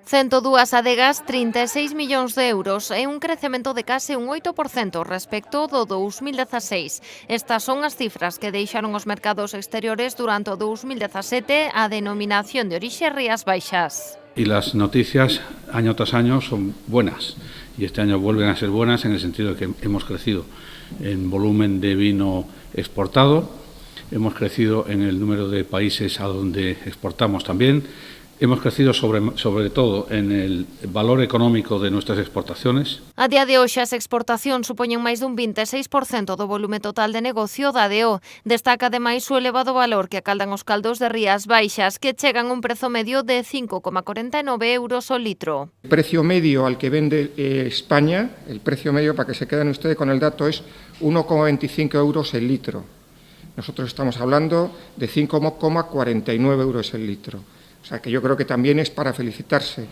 102 adegas, 36 millóns de euros e un crecemento de case un 8% respecto do 2016. Estas son as cifras que deixaron os mercados exteriores durante o 2017 a denominación de orixe Rías Baixas. Y las noticias año tras año son buenas y este año vuelven a ser buenas en el sentido de que hemos crecido en volumen de vino exportado, hemos crecido en el número de países a donde exportamos también. Hemos crecido sobre todo en el valor económico de nuestras exportaciones. A día de hoxe, as exportacións supoñen máis dun 26% do volume total de negocio da ADO. Destaca ademais o elevado valor que acaldan os caldos de Rías Baixas, que chegan a un prezo medio de 5,49 euros o litro. El precio medio al que vende España, el precio medio, para que se queden ustedes con el dato, es 1,25 euros el litro. Nosotros estamos hablando de 5,49 euros el litro. O sea, que yo creo que también es para felicitarse.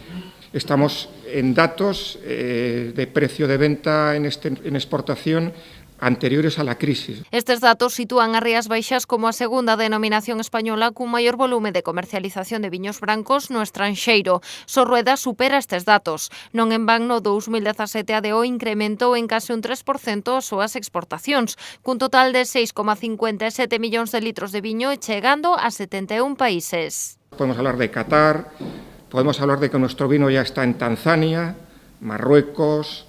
Estamos en datos de precio de venta en exportación anteriores a la crisis. Estes datos sitúan a Rías Baixas como a segunda denominación española cun maior volume de comercialización de viños brancos no estranxeiro. Sorrueda supera estes datos. Non en van no 2017 a ADO incrementou en case un 3% as súas exportacións, cun total de 6,57 millóns de litros de viño e chegando a 71 países. Podemos hablar de Qatar, podemos hablar de que nuestro vino ya está en Tanzania, Marruecos,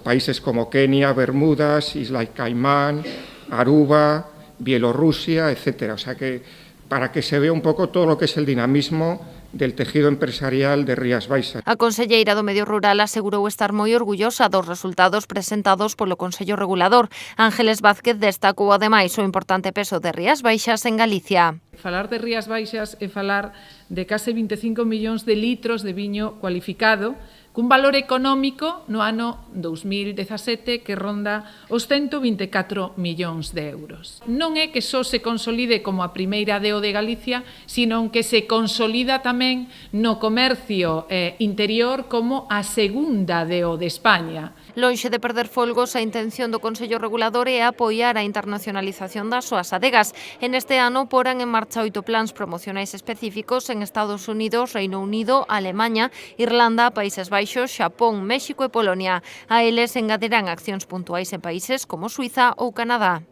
países como Kenia, Bermudas, Islas Caimán, Aruba, Bielorrusia, etcétera. O sea que para que se vea un poco todo lo que es el dinamismo del tejido empresarial de Rías Baixas. A conselleira do Medio Rural asegurou estar moi orgullosa dos resultados presentados polo Consello Regulador. Ángeles Vázquez destacou ademais o importante peso de Rías Baixas en Galicia. Falar de Rías Baixas é falar de case 25 millóns de litros de viño cualificado, cun valor económico no ano 2017 que ronda os 124 millóns de euros. Non é que só se consolide como a primeira DO de Galicia, sino que se consolida tamén no comercio interior como a segunda DO de España. Lonxe de perder folgos, a intención do Consello Regulador é apoiar a internacionalización das súas adegas. En este ano porán en marcha 8 plans promocionais específicos en Estados Unidos, Reino Unido, Alemaña, Irlanda, Países Baixos, Xapón, México e Polonia. A eles engadirán accións puntuais en países como Suiza ou Canadá.